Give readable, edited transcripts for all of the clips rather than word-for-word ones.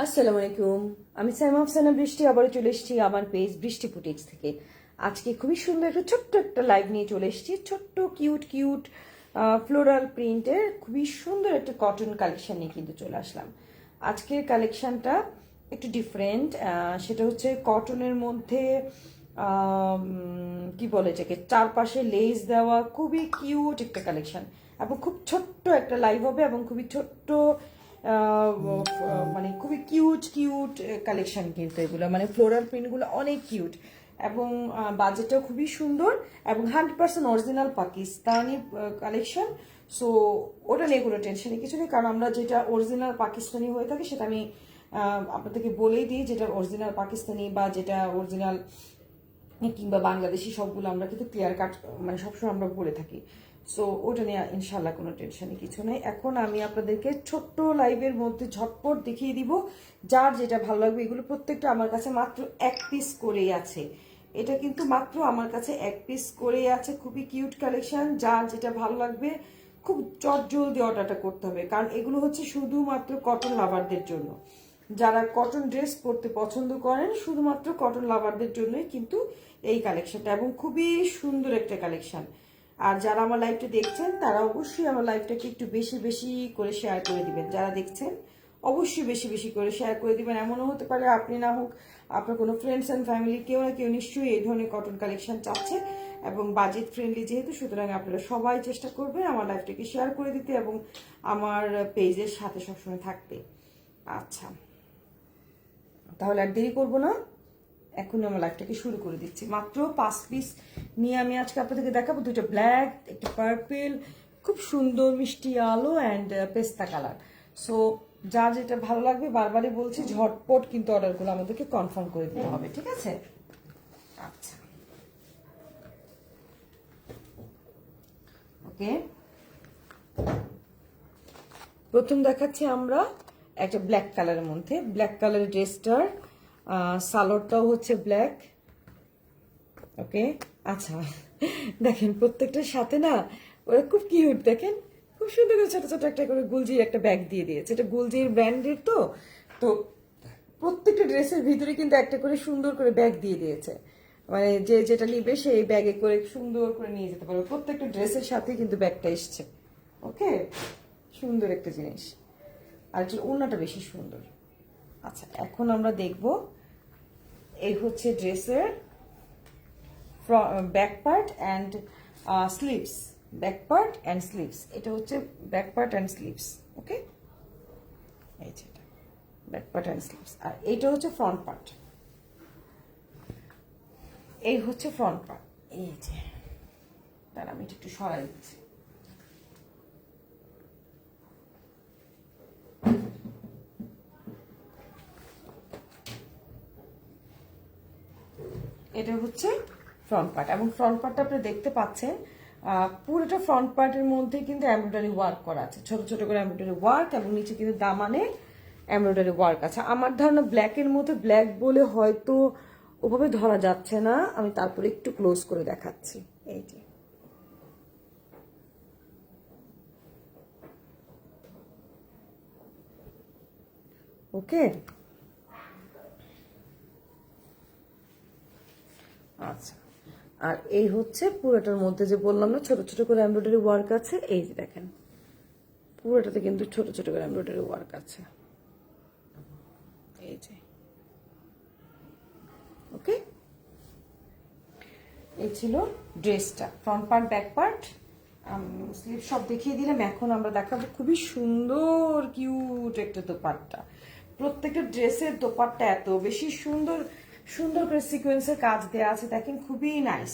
আসসালামু আলাইকুম। আমি সাইমা আফসানা বৃষ্টি আবারও চলে এসেছি আমার পেজ বৃষ্টি বুটিক্স থেকে। আজকে খুবই সুন্দর একটা ছোট্ট একটা লাইভ নিয়ে চলে এসেছি। ছোট্ট কিউট কিউট ফ্লোরাল প্রিন্টের খুবই সুন্দর একটা কটন কালেকশন নিয়ে কিন্তু চলে আসলাম। আজকের কালেকশনটা একটু ডিফারেন্ট। সেটা হচ্ছে কটনের মধ্যে কি বলে এটাকে, চারপাশে লেস দেওয়া খুবই কিউট একটা কালেকশন এবং খুব ছোট্ট একটা লাইভ হবে এবং খুবই ছোট্ট মানে খুবই কিউট কিউট কালেকশন কিন্তু এগুলো, মানে ফ্লোরাল প্রিন্টগুলো অনেক কিউট এবং বাজেটটাও খুবই সুন্দর এবং 100% অরিজিনাল পাকিস্তানি কালেকশন। সো ওটা নিয়ে কোনো টেনশনের কিছু নেই, কারণ আমরা যেটা অরিজিনাল পাকিস্তানি হয়ে থাকে সেটা আমি আপনাদেরকে বলেই দিই, যেটা অরিজিনাল পাকিস্তানি বা যেটা অরিজিনাল কিংবা বাংলাদেশি সবগুলো আমরা কিন্তু ক্লিয়ার কাট মানে সবসময় আমরা বলে থাকি। সো ওটা নিয়ে ইনশাল্লাহ কোনো টেনশনই কিছু নেই। এখন আমি আপনাদেরকে ছোট্ট লাইভের মধ্যে ঝটপট দেখিয়ে দিব যার যেটা ভালো লাগবে। এগুলো প্রত্যেকটা আমার কাছে মাত্র এক পিস করেই আছে। এটা কিন্তু মাত্র আমার কাছে এক পিস করেই আছে। খুবই কিউট কালেকশন, যার যেটা ভালো লাগবে খুব চটজলদি অর্ডারটা করতে হবে, কারণ এগুলো হচ্ছে শুধুমাত্র কটন লাভারদের জন্য। যারা কটন ড্রেস পরতে পছন্দ করেন শুধুমাত্র কটন লাভারদের জন্যই কিন্তু এই কালেকশনটা, এবং খুবই সুন্দর একটা কালেকশন। আর যারা আমার লাইভটা দেখছেন তারা অবশ্যই আমার লাইভটাকে একটু বেশি বেশি করে শেয়ার করে দিবেন। যারা দেখছেন অবশ্যই বেশি বেশি করে শেয়ার করে দিবেন। এমনও হতে পারে আপনি না হোক আপনার কোনো ফ্রেন্ডস অ্যান্ড ফ্যামিলি কেউ না কেউ নিশ্চয়ই এই ধরনের কটন কালেকশন চাচ্ছে এবং বাজেট ফ্রেন্ডলি যেহেতু, সুতরাং আপনারা সবাই চেষ্টা করবেন আমার লাইভটাকে শেয়ার করে দিতে এবং আমার পেজের সাথে সবসময় থাকতে। আচ্ছা, তাহলে আর দেরি করবো না, এখন আমার লাইভটাকে শুরু করে দিচ্ছি। মাত্র 5 পিস নিয়ে আমি আজকে আপনাদেরকে দেখাবো। দুটো ব্ল্যাক, একটা পার্পল, খুব সুন্দর মিষ্টি আলো অ্যান্ড পেস্তা কালার। সো যার যেটা ভালো লাগবে, বারবারই বলছি ঝটপট কিন্তু অর্ডারগুলো আমাদেরকে কনফার্ম করে দিতে হবে, ঠিক আছে? আচ্ছা, ওকে, প্রথম দেখাচ্ছি আমরা একটা ব্ল্যাক কালারের মধ্যে। ব্ল্যাক কালারের ড্রেসটার সালোয়ারটাও হচ্ছে ব্ল্যাক। ওকে, আচ্ছা, দেখেন প্রত্যেকটার সাথে না ওরা খুব কিউট, দেখেন খুব সুন্দর করে ছোট ছোট একটা করে গুলজির একটা ব্যাগ দিয়ে দিয়েছে। এটা গুলজির ব্র্যান্ডের তো তো প্রত্যেকটা ড্রেসের ভিতরে কিন্তু একটা করে সুন্দর করে ব্যাগ দিয়ে দিয়েছে, মানে যে যেটা নিবে সেই ব্যাগে করে সুন্দর করে নিয়ে যেতে পারবে। প্রত্যেকটা ড্রেসের সাথে কিন্তু ব্যাগটা এসছে। ওকে, সুন্দর একটা জিনিস, আর এটার ওড়নাটা বেশি সুন্দর। আচ্ছা, এখন আমরা দেখব এই হচ্ছে ড্রেসের back part and sleeves. Back part and sleeves, এটা হচ্ছে ব্যাক পার্ট অ্যান্ড স্লিভস। ওকে, এই যে এটা ব্যাক পার্ট অ্যান্ড স্লিভস, আর এইটা হচ্ছে ফ্রন্ট পার্ট। এই হচ্ছে ফ্রন্ট পার্ট। এই যে তার আমি এটা একটু সরাই দিচ্ছি। এটা হচ্ছে ফ্রন্ট পার্ট, এবং ফ্রন্ট পার্টটা আপনি দেখতে পাচ্ছেন পুরোটা ফ্রন্ট পার্টের মধ্যে কিন্তু এমব্রয়ডারি ওয়ার্ক করা আছে, ছোট ছোট করে এমব্রয়ডারি ওয়ার্ক, এবং নিচে কিন্তু দামানে এমব্রয়ডারি ওয়ার্ক আছে। আমার ধারণা ব্ল্যাকের মধ্যে ব্ল্যাক বলে হয়তো ওভাবে ধরা যাচ্ছে না, আমি তারপরে একটু ক্লোজ করে দেখাচ্ছি। এই যে ওকে, আচ্ছা, আর এই হচ্ছে পুরোটার মধ্যে যে বললাম না ছোট ছোট করে এমব্রয়ডারি ওয়ার্ক আছে। এই যে দেখেন পুরোটাতে কিন্তু ছোট ছোট করে এমব্রয়ডারি ওয়ার্ক আছে। এই যে ওকে, এই ছিল ড্রেসটা, front part back part sleeve সব দেখিয়ে দিলাম। এখন আমরা দেখাবো খুবই সুন্দর কিউট একটা দোপাট্টা। প্রত্যেকটা ড্রেসের দোপাট্টা এত বেশি সুন্দর সুন্দর করে সিকোয়েন্সের কাজ দেওয়া আছে, দেখেন খুবই নাইস।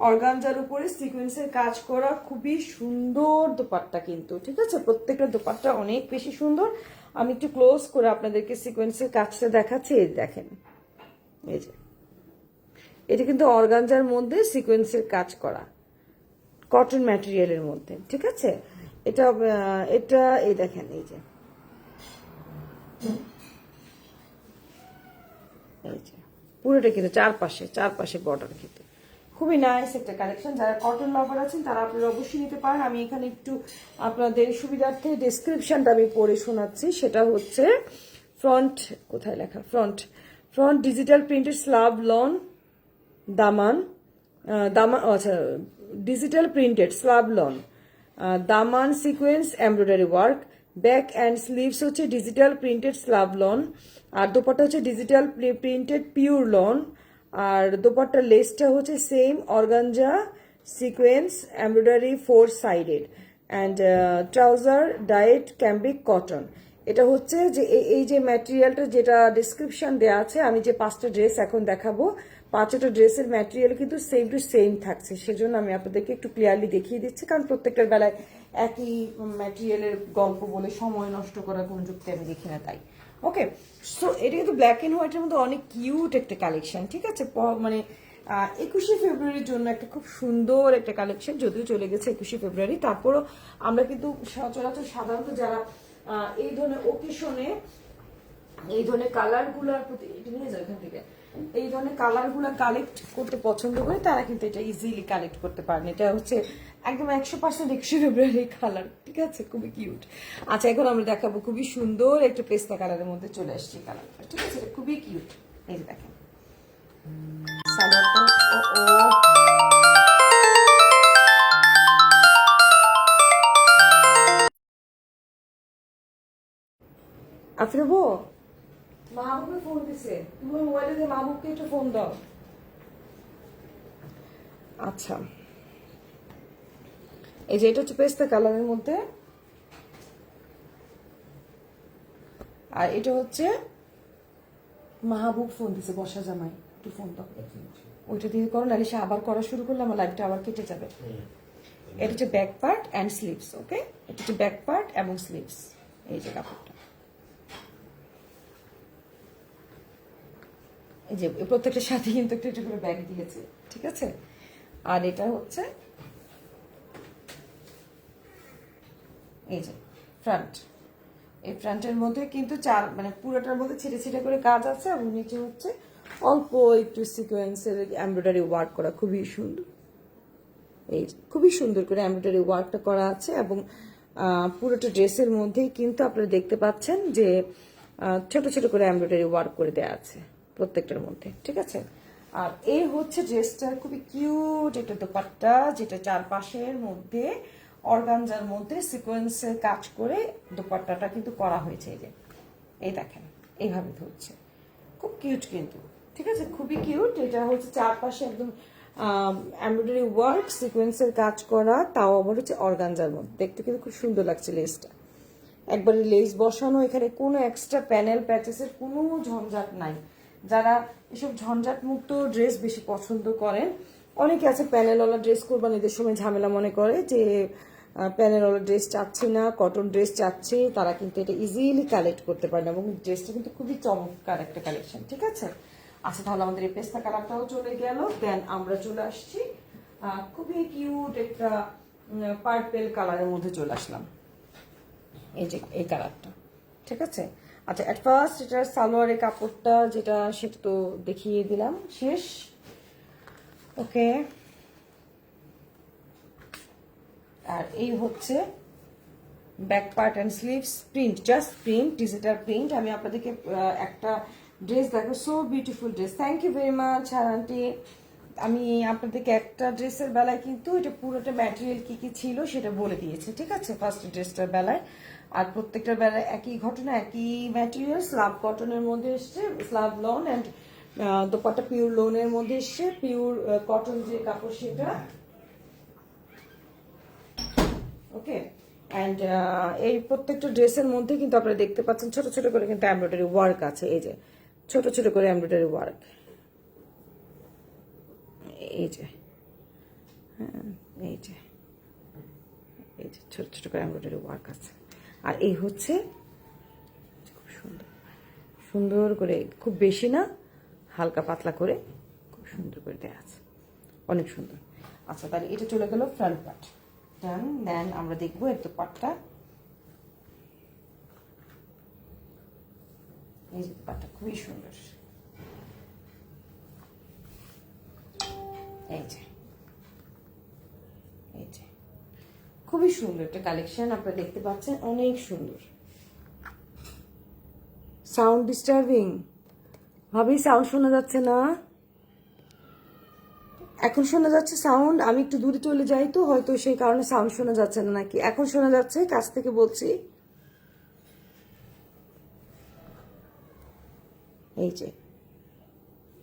অর্গানজার উপরে সিকোয়েন্সের কাজ করা খুবই সুন্দর দোপাট্টা কিন্তু, ঠিক আছে? প্রত্যেকটা দোপাট্টা অনেক বেশি সুন্দর। আমি একটু ক্লোজ করে আপনাদেরকে সিকোয়েন্সের কাজটা দেখাচ্ছি। এই দেখেন, এই যে এটা কিন্তু অর্গানজার মধ্যে সিকোয়েন্সের কাজ করা, কটন ম্যাটেরিয়ালের মধ্যে, ঠিক আছে? এটা এটা এই দেখেন, এই যে পুরোটা কিন্তু চারপাশে চারপাশে বর্ডার কিন্তু খুবই নাইস একটা কালেকশন। যারা কটন লাভার আছেন তারা আপনারা অবশ্যই নিতে পারেন। আমি এখানে একটু আপনাদের সুবিধার্থে ডেসক্রিপশনটা আমি পড়ে শোনাচ্ছি। সেটা হচ্ছে ফ্রন্ট কোথায় লেখা, front digital printed slub lawn daman, আচ্ছা digital printed slub lawn, daman sequence embroidery work, back and sleeves হচ্ছে ডিজিটাল প্রিন্টেড স্লাব লন, আর দোপাট্টা হচ্ছে ডিজিটাল প্রিন্টেড পিওর লন, আর দোপাট্টার লেসটা হচ্ছে same organza sequence embroidery 4 sided, and trouser dyed cambric cotton. এটা হচ্ছে যে এই যে ম্যাটেরিয়ালটা যেটা ডিসক্রিপশন দেওয়া আছে, আমি যে 5টা ড্রেস এখন দেখাবো 5টা ড্রেসের ম্যাটেরিয়াল কিন্তু সেম টু সেম থাকছে, সেজন্য আমি আপনাদেরকে একটু ক্লিয়ারলি দেখিয়ে দিচ্ছি, কারণ প্রত্যেকটার বেলায় একই ম্যাটেরিয়ালের গল্প বলে সময় নষ্ট করার কোনো যুক্তি আমি দেখি না, তাই ওকে। সো এটা কিন্তু ব্ল্যাক অ্যান্ড হোয়াইটের মধ্যে অনেক কিউট একটা কালেকশন, ঠিক আছে, মানে 21শে ফেব্রুয়ারির জন্য একটা খুব সুন্দর একটা কালেকশন, যদিও চলে গেছে 21শে ফেব্রুয়ারি, তারপরও আমরা কিন্তু সচরাচর সাধারণত যারা এই ধরনের ওকেশনে এই ধরনের কালারগুলোর প্রতি, এটা নিয়ে যাও এখান থেকে, এই ধরনের কালারগুলো কালেক্ট করতে পছন্দ করে তারা কিন্তু এটা ইজিলি কালেক্ট করতে পারেন। এটা হচ্ছে একদম 100% 21শে ফেব্রুয়ারি কালার, ঠিক আছে, খুবই কিউট। আচ্ছা এখন আমরা দেখাবো খুবই সুন্দর একটা পেস্তা কালারের মধ্যে চলে আসছে কালারটা, ঠিক আছে, এটা খুবই কিউট। এই যে দেখেন সালোয়ারটা, আফরাবো মাহবুবকে ফোন দিছে, তুমি মোবাইলে দিয়ে মাহবুবকে একটু ফোন দাও। আচ্ছা এই যে এটা হচ্ছে পেস্তা কালারের মধ্যে, আর এটা হচ্ছে মাহবুব ফোন দিছে, বসা জামাই একটু ফোন দাও, ওইটা দিয়ে করো, নাহলে সে আবার করা শুরু করলে আমার লাইফটা আবার কেটে যাবে। এটা হচ্ছে ব্যাক পার্ট অ্যান্ড স্লিভস, ওকে, এটা হচ্ছে ব্যাক পার্ট এবং স্লিভস, এই যে কাপড়টা, এই যে প্রত্যেকটার সাথে কিন্তু একটু একটু করে ব্যাগ দিয়েছে, ঠিক আছে। আর এটা হচ্ছে এই যে ফ্রন্ট, এই ফ্রন্টের মধ্যে কিন্তু মানে পুরোটার মধ্যে ছিটে ছিটে করে কাজ আছে, এবং নিচে হচ্ছে অল্প একটু সিকোয়েন্সের এমব্রয়ডারি ওয়ার্ক করা, খুবই সুন্দর, এই খুবই সুন্দর করে এমব্রয়ডারি ওয়ার্কটা করা আছে, এবং পুরোটা ড্রেসের মধ্যেই কিন্তু আপনারা দেখতে পাচ্ছেন যে ছোট ছোট করে এমব্রয়ডারি ওয়ার্ক করে দেওয়া আছে প্রত্যেকটার মধ্যে, ঠিক আছে। আর এই হচ্ছে ড্রেসটার খুবই কিউট একটা দোপাট্টা, যেটা চারপাশের মধ্যে অর্গানজার মধ্যে সিকোয়েন্সের কাজ করে দোপাট্টাটা কিন্তু করা হয়েছে, এই যে এই দেখেন এইভাবে ধরছে, খুব কিউট কিন্তু, ঠিক আছে, খুবই কিউট। এটা হচ্ছে চারপাশে একদম এমব্রয়ডারি ওয়ার্ক সিকোয়েন্সের কাজ করা, তাও আবার হচ্ছে অর্গানজার মধ্যে, দেখতে কিন্তু খুব সুন্দর লাগছে লেসটা, একবারে লেস বসানো, এখানে কোনো এক্সট্রা প্যানেল প্যাচেসের কোনো ঝঞ্ঝাট নাই। যারা এসব ঝঞ্ঝাট মুক্ত ড্রেস বেশি পছন্দ করেন, অনেকে আছে প্যানেলওয়ালা ড্রেস কোরবানিদের সময় ঝামেলা মনে করে যে প্যানেলওয়ালা ড্রেস চাচ্ছি না, কটন ড্রেস চাচ্ছি, তারা কিন্তু এটা ইজিলি কালেক্ট করতে পারেন, এবং ড্রেসটা কিন্তু খুবই চমৎকার একটা কালেকশন, ঠিক আছে। আচ্ছা তাহলে আমাদের এই পেস্তা কালারটাও চলে গেল, দেন আমরা চলে আসছি খুবই কিউট একটা পার্পেল কালারের মধ্যে চলে আসলাম, এই যে এই কালারটা, ঠিক আছে। আচ্ছা অ্যাট ফার্স্ট এটার সালোয়ারের কাপড়টা যেটা, সেটা তো দেখিয়ে দিলাম, শেষ, ওকে। আর এই হচ্ছে back part and sleeves, print, just print, digital print. আমি আপনাদেরকে একটা ড্রেস দেখো, so beautiful dress, thank you very much aunty. আমি আপনাদেরকে একটা ড্রেসের বেলায় কিন্তু এটা পুরোটা ম্যাটেরিয়াল কি কি ছিল সেটা বলে দিয়েছে, ঠিক আছে, ফার্স্ট ড্রেসটার বেলায়। আর প্রত্যেকটার বেলায় একই ঘটনা, একই ম্যাটেরিয়াল, স্লাব কটনের মধ্যে এসছে, slub lawn, and dupatta pure লোনের মধ্যে এসছে, পিওর কটন যে কাপড় সেটা, ওকে। অ্যান্ড এই প্রত্যেকটা ড্রেসের মধ্যে কিন্তু আপনারা দেখতে পাচ্ছেন ছোট ছোট করে কিন্তু এমব্রয়ডারি ওয়ার্ক আছে, এই যে ছোট ছোট করে এমব্রয়ডারি ওয়ার্ক, এই যে হ্যাঁ এই যে এই যে ছোট ছোট করে এমব্রয়ডারি ওয়ার্ক আছে। আর এই হচ্ছে খুব সুন্দর সুন্দর করে, খুব বেশি না, হালকা পাতলা করে খুব সুন্দর করে দেওয়া আছে, অনেক সুন্দর। আচ্ছা তাহলে এটা চলে গেল ফ্রন্ট পার্ট, ডান। দেন আমরা দেখবো এর দোপাট্টা, এই যে দোপাট্টা খুবই সুন্দর, এই যে এই যে খুবই সুন্দর একটা কালেকশন আপনারা দেখতে পাচ্ছেন, অনেক সুন্দর। সাউন্ড ডিস্টার্বিং, ভাবি সাউন্ড শোনা যাচ্ছে না? এখন শোনা যাচ্ছে সাউন্ড? আমি একটু দূরে চলে যাই তো, হয়তো সেই কারণে সাউন্ড শোনা যাচ্ছে না নাকি? এখন শোনা যাচ্ছে? কাছ থেকে বলছি। এই যে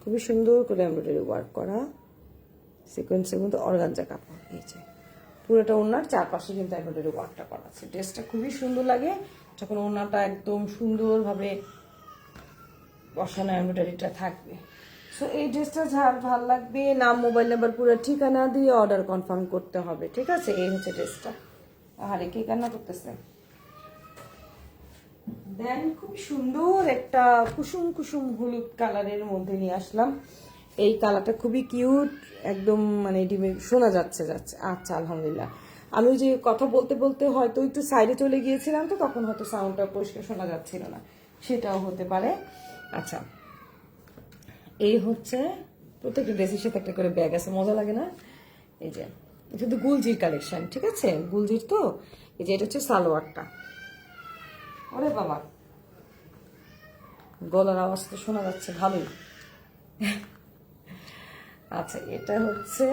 খুবই সুন্দর করে এমব্রয়ডারি ওয়ার্ক করা, সিকোয়েন্সের মধ্যে অর্গানজা কাপড়। এই যে পুরোটা ওনার চারপাশে কিন্তু এমব্রয়ডারি ওয়ার্কটা করা আছে। ড্রেসটা খুবই সুন্দর লাগে যখন ওনাটা একদম সুন্দরভাবে বসানো এমব্রয়ডারিটা থাকবে। সো এই ড্রেসটা যার ভাল লাগবে, নাম, মোবাইল নাম্বার, পুরো ঠিকানা দিয়ে অর্ডার কনফার্ম করতে হবে, ঠিক আছে? এই হচ্ছে ড্রেসটা। আরে কে কান্না করতেছে? দেন খুব সুন্দর একটা কুসুম কুসুম হলুদ কালারের মধ্যে নিয়ে আসলাম। এই কালারটা খুবই কিউট, একদম মানে ডিমে শোনা যাচ্ছে। আচ্ছা, আলহামদুলিল্লাহ। আমি যে কথা বলতে বলতে হয়তো একটু সাইডে চলে গিয়েছিলাম, তো তখন হয়তো সাউন্ডটা পরিষ্কার শোনা যাচ্ছিল না, সেটাও হতে পারে। আচ্ছা, এই হচ্ছে প্রত্যেকটা ড্রেসের সাথে একটা করে ব্যাগ আছে, মজা লাগে না? এই যে এটা তো গুলজির কালেকশন, ঠিক আছে? গুলজির তো। এই যে এটা হচ্ছে সালোয়ারটা। ওরে বাবা, গলার আওয়াজ তো শোনা যাচ্ছে ভালোই। আচ্ছা, এটা হচ্ছে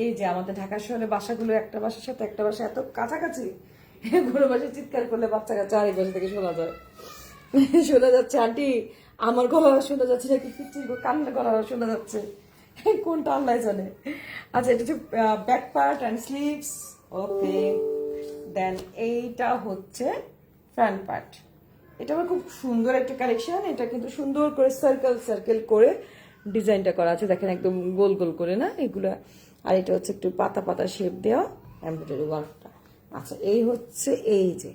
এই যে আমাদের ঢাকা শহরে বাসাগুলো একটা বাসার সাথে একটা বাসা এত কাছাকাছি, কোনো বাসায় চিৎকার করলে বাচ্চা কাচ্চা আরেক বাসা থেকে শোনা যায়। শোনা যাচ্ছে আন্টি আমার গলা শোনা যাচ্ছে নাকি পিচ্চির কান্নার গলা শোনা যাচ্ছে, কোনটা আল্লাহ জানে। আচ্ছা, এটা হচ্ছে ব্যাক পার্ট অ্যান্ড স্লিভস। ওকে, দেন এইটা হচ্ছে ফ্রন্ট পার্ট। এটা আমার খুব সুন্দর একটা কালেকশন। এটা কিন্তু সুন্দর করে সার্কেল সার্কেল করে ডিজাইনটা করা আছে, দেখেন একদম গোল গোল করে না এগুলা। আর এটা হচ্ছে একটু পাতা পাতা শেপ দেওয়া এমব্রয়ডারি ওয়ার্কটা। আচ্ছা, এই হচ্ছে এই যে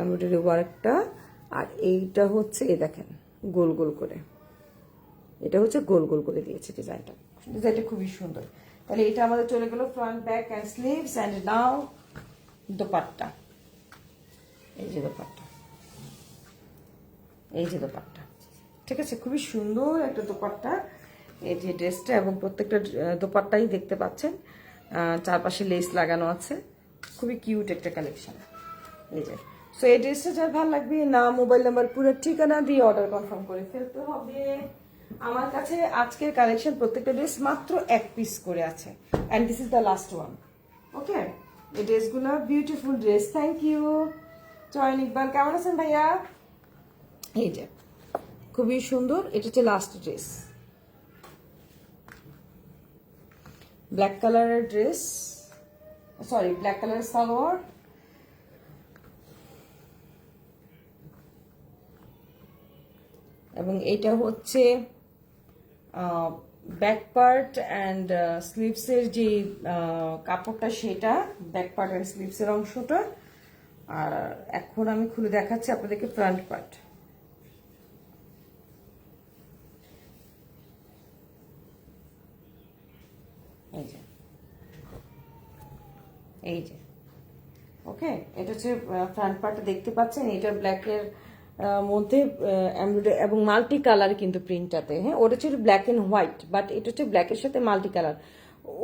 এমব্রয়ডারি ওয়ার্কটা। আর এইটা হচ্ছে এই দেখেন গোল গোল করে, এটা হচ্ছে গোল গোল করে দিয়েছে ডিজাইনটা। ডিজাইনটা খুবই সুন্দর। তাহলে এটা আমাদের চলে গেল front, back and sleeves. And now dupatta. এই যে দোপাট্টা, এই যে দোপাট্টা, ঠিক আছে? খুবই সুন্দর একটা দোপাট্টা এই যে ড্রেসটা, এবং প্রত্যেকটা দোপাট্টাই দেখতে পাচ্ছেন চারপাশে লেস লাগানো আছে। খুবই কিউট একটা কালেকশন। এই যে সো এই ড্রেসটা যার ভালো লাগবে, নাম, মোবাইল নাম্বার, পুরো ঠিকানা দিয়ে অর্ডার কনফার্ম করে ফেলতে হবে। আমার কাছে আজকের কালেকশন প্রত্যেকটা ড্রেস মাত্র 1 পিস করে আছে, and this is the last one. Okay, এই ড্রেসগুলো বিউটিফুল ড্রেস। থ্যাংক ইউ চয়ন ইকবাল। কেমন আছেন ভাইয়া? এই যে খুবই সুন্দর, এটা হচ্ছে লাস্ট ড্রেস, ব্ল্যাক কালারের ড্রেস, সরি ব্ল্যাক কালারের সালোয়ার, এবং এটা হচ্ছে ব্যাক পার্ট অ্যান্ড স্লিভসের যে কাপড়টা, সেটা ব্যাক পার্ট অ্যান্ড স্লিভসের অংশটা। আর এখন আমি খুলে দেখাচ্ছি আপনাদেরকে ফ্রন্ট পার্ট। এই যে, এই যে ওকে, এটা হচ্ছে ফ্রন্ট পার্টটা দেখতে পাচ্ছেন। এটা ব্ল্যাকের মধ্যে এমব্রয়ডারি এবং মাল্টি কালার কিন্তু প্রিন্টটাতে। হ্যাঁ, ওটা ছিল ব্ল্যাক এন্ড হোয়াইট, বাট এটা হচ্ছে ব্ল্যাকের সাথে মাল্টি কালার।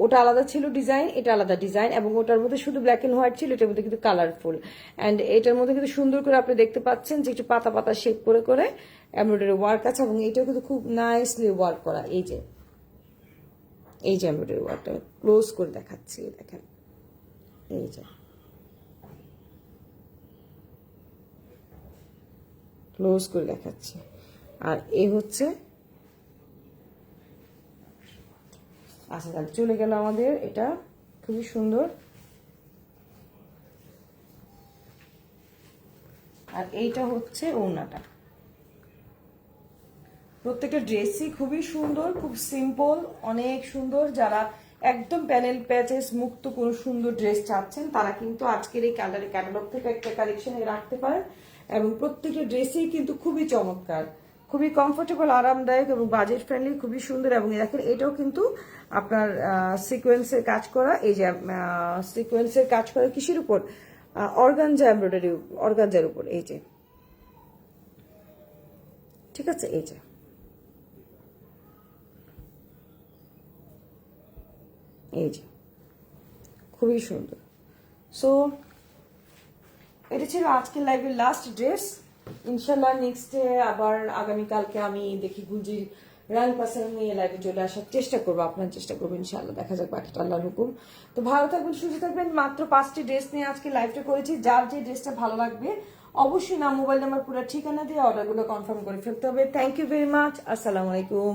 ওটা আলাদা ছিল ডিজাইন, এটা আলাদা ডিজাইন, এবং ওটার মধ্যে শুধু ব্ল্যাক এন্ড হোয়াইট ছিল, এটার মধ্যে কিন্তু কালারফুল। অ্যান্ড এটার মধ্যে কিন্তু সুন্দর করে আপনি দেখতে পাচ্ছেন যে একটু পাতা পাতা শেপ করে করে এমব্রয়ডারি ওয়ার্ক আছে, এবং এটাও কিন্তু খুব নাইসলি ওয়ার্ক করা। এই যে, এই যে এমব্রয়ডারি ওয়ার্কটা ক্লোজ করে দেখাচ্ছি, দেখেন এই যে ক্লোজ করে দেখাচ্ছি। আর এই হচ্ছে, আচ্ছা তাহলে চলে গেল আমাদের এটা, খুবই সুন্দর। আর এইটা হচ্ছে ওড়নাটা। প্রত্যেকটা ড্রেসই খুবই সুন্দর, খুব সিম্পল, অনেক সুন্দর। যারা একদম প্যানেল প্যাচেস মুক্ত কোনো সুন্দর ড্রেস চাচ্ছেন, তারা কিন্তু আজকের এই কালারের ক্যাটালগ থেকে একটা কালেকশনে রাখতে পারেন। এবং প্রত্যেকটা ড্রেসই কিন্তু খুবই চমৎকার, খুবই কমফোর্টেবল, আরামদায়ক এবং বাজেট ফ্রেন্ডলি, খুবই সুন্দর। এবং দেখেন এটাও কিন্তু আপনার সিকোয়েন্সের কাজ করা। এই যে সিকোয়েন্সের কাজ করা কিসের উপর? অর্গানজা এমব্রয়ডারি, অর্গানজার উপর। এই যে, ঠিক আছে, এই যে এই যে খুবই সুন্দর। সো এটা ছিল আজকের লাইভের লাস্ট ড্রেস। ইনশাল্লাহ নেক্সট আবার আগামীকালকে আমি দেখি গুলজির রাং পাসার নিয়ে লাইভে চলে আসার চেষ্টা করবো, আপনার চেষ্টা করবো ইনশাল্লাহ, দেখা যাক বাকিটা আল্লাহর হুকুম। তো ভালো থাকবেন, সুস্থ থাকবেন। মাত্র 5টি ড্রেস নিয়ে আজকে লাইভটা করেছি, যার যে ড্রেসটা ভালো লাগবে অবশ্যই নাম, মোবাইল নাম্বার, পুরো ঠিকানা দিয়ে অর্ডারগুলো কনফার্ম করে ফেলতে হবে। থ্যাংক ইউ ভেরি মাচ, আসসালামু আলাইকুম।